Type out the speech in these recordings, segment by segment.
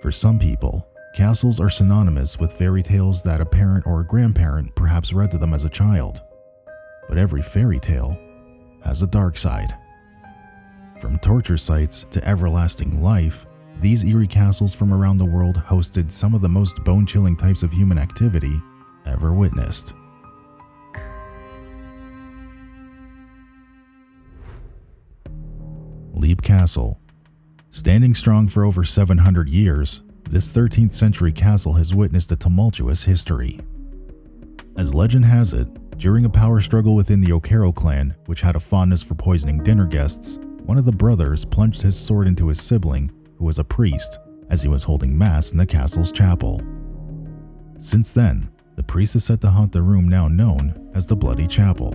For some people, castles are synonymous with fairy tales that a parent or a grandparent perhaps read to them as a child. But every fairy tale has a dark side. From torture sites to everlasting life, these eerie castles from around the world hosted some of the most bone-chilling types of human activity ever witnessed. Leap Castle. Standing strong for over 700 years, this 13th century castle has witnessed a tumultuous history. As legend has it, during a power struggle within the O'Carroll clan, which had a fondness for poisoning dinner guests, one of the brothers plunged his sword into his sibling, who was a priest, as he was holding mass in the castle's chapel. Since then, the priest is said to haunt the room now known as the Bloody Chapel.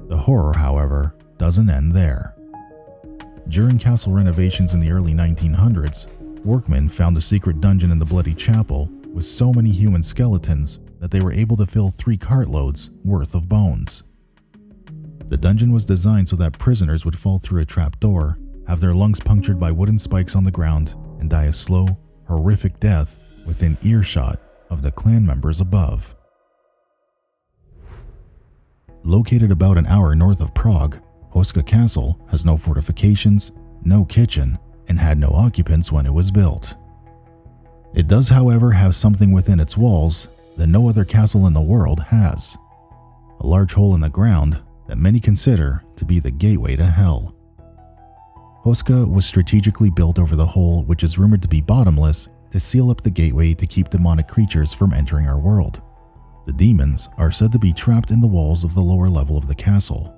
The horror, however, doesn't end there. During castle renovations in the early 1900s, workmen found a secret dungeon in the Bloody Chapel with so many human skeletons that they were able to fill 3 cartloads worth of bones. The dungeon was designed so that prisoners would fall through a trapdoor, have their lungs punctured by wooden spikes on the ground, and die a slow, horrific death within earshot of the clan members above. Located about an hour north of Prague, Ostrava Castle has no fortifications, no kitchen, and had no occupants when it was built. It does, however, have something within its walls that no other castle in the world has: a large hole in the ground that many consider to be the gateway to hell. Ostrava was strategically built over the hole, which is rumored to be bottomless, to seal up the gateway to keep demonic creatures from entering our world. The demons are said to be trapped in the walls of the lower level of the castle.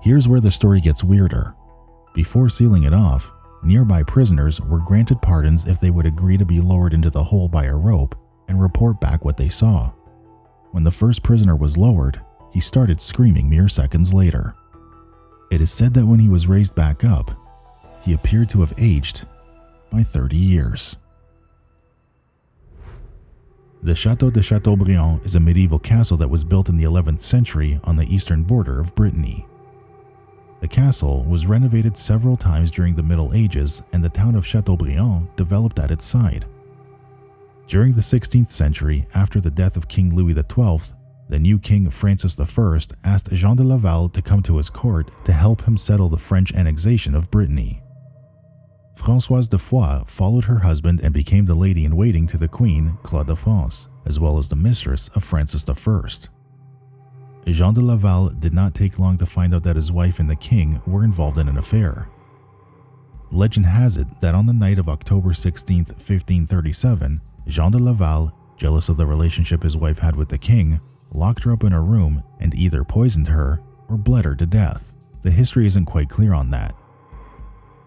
Here's where the story gets weirder. Before sealing it off, nearby prisoners were granted pardons if they would agree to be lowered into the hole by a rope and report back what they saw. When the first prisoner was lowered, he started screaming mere seconds later. It is said that when he was raised back up, he appeared to have aged by 30 years. The Chateau de Chateaubriand is a medieval castle that was built in the 11th century on the eastern border of Brittany. The castle was renovated several times during the Middle Ages, and the town of Chateaubriand developed at its side. During the 16th century, after the death of King Louis XII, the new king Francis I asked Jean de Laval to come to his court to help him settle the French annexation of Brittany. Françoise de Foix followed her husband and became the lady-in-waiting to the Queen, Claude de France, as well as the mistress of Francis I. Jean de Laval did not take long to find out that his wife and the king were involved in an affair. Legend has it that on the night of October 16, 1537, Jean de Laval, jealous of the relationship his wife had with the king, locked her up in a room and either poisoned her or bled her to death. The history isn't quite clear on that.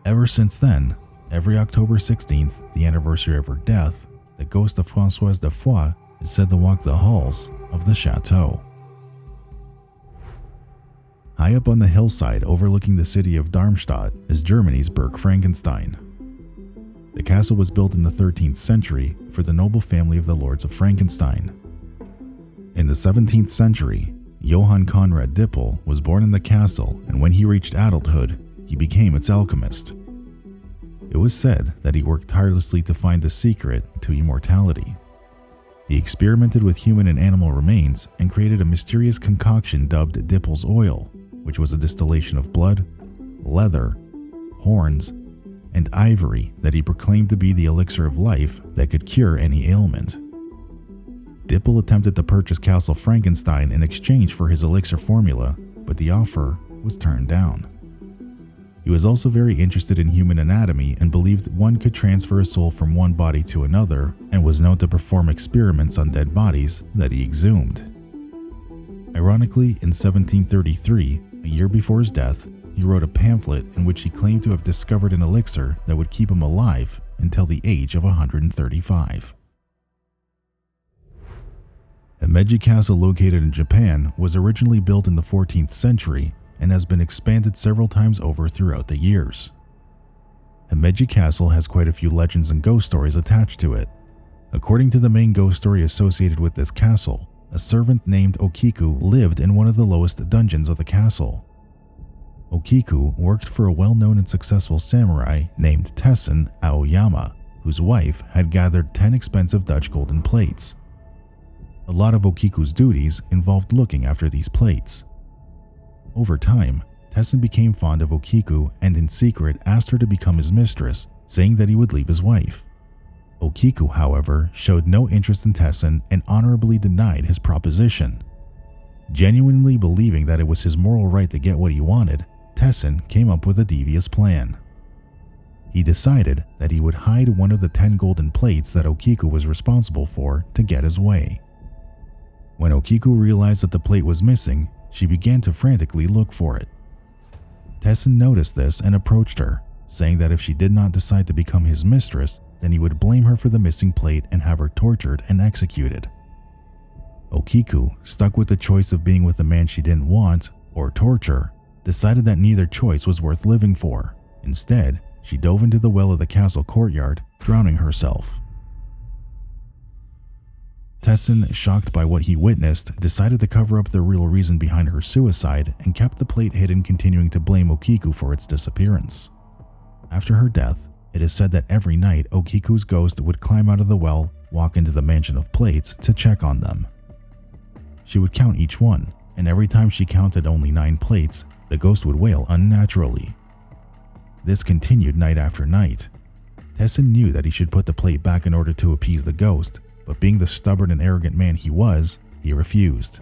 Ever since then, every October 16th, the anniversary of her death, the ghost of Françoise de Foix is said to walk the halls of the chateau. High up on the hillside overlooking the city of Darmstadt is Germany's Burg Frankenstein. The castle was built in the 13th century for the noble family of the Lords of Frankenstein. In the 17th century, Johann Conrad Dippel was born in the castle, and when he reached adulthood, he became its alchemist. It was said that he worked tirelessly to find the secret to immortality. He experimented with human and animal remains and created a mysterious concoction dubbed Dippel's oil, which was a distillation of blood, leather, horns, and ivory that he proclaimed to be the elixir of life that could cure any ailment. Dippel attempted to purchase Castle Frankenstein in exchange for his elixir formula, but the offer was turned down. He was also very interested in human anatomy and believed one could transfer a soul from one body to another, and was known to perform experiments on dead bodies that he exhumed. Ironically, in 1733, a year before his death, he wrote a pamphlet in which he claimed to have discovered an elixir that would keep him alive until the age of 135. Eiji Castle, located in Japan, was originally built in the 14th century and has been expanded several times over throughout the years. Eiji Castle has quite a few legends and ghost stories attached to it. According to the main ghost story associated with this castle, a servant named Okiku lived in one of the lowest dungeons of the castle. Okiku worked for a well-known and successful samurai named Tessen Aoyama, whose wife had gathered 10 expensive Dutch golden plates. A lot of Okiku's duties involved looking after these plates. Over time, Tessin became fond of Okiku and in secret asked her to become his mistress, saying that he would leave his wife. Okiku, however, showed no interest in Tessin and honorably denied his proposition. Genuinely believing that it was his moral right to get what he wanted, Tessin came up with a devious plan. He decided that he would hide one of the 10 golden plates that Okiku was responsible for to get his way. When Okiku realized that the plate was missing, she began to frantically look for it. Tessin noticed this and approached her, saying that if she did not decide to become his mistress, then he would blame her for the missing plate and have her tortured and executed. Okiku, stuck with the choice of being with a man she didn't want or torture, decided that neither choice was worth living for. Instead, she dove into the well of the castle courtyard, drowning herself. Tessin, shocked by what he witnessed, decided to cover up the real reason behind her suicide and kept the plate hidden, continuing to blame Okiku for its disappearance. After her death, it is said that every night Okiku's ghost would climb out of the well, walk into the mansion of plates to check on them. She would count each one, and every time she counted only 9 plates, the ghost would wail unnaturally. This continued night after night. Tessin knew that he should put the plate back in order to appease the ghost, but being the stubborn and arrogant man he was, he refused.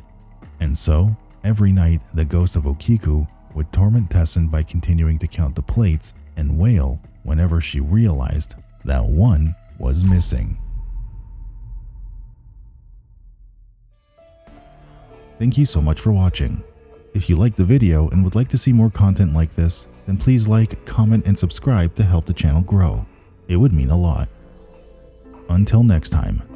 And so, every night the ghost of Okiku would torment Tessin by continuing to count the plates and wail whenever she realized that one was missing. Thank you so much for watching. If you liked the video and would like to see more content like this, then please like, comment, and subscribe to help the channel grow. It would mean a lot. Until next time.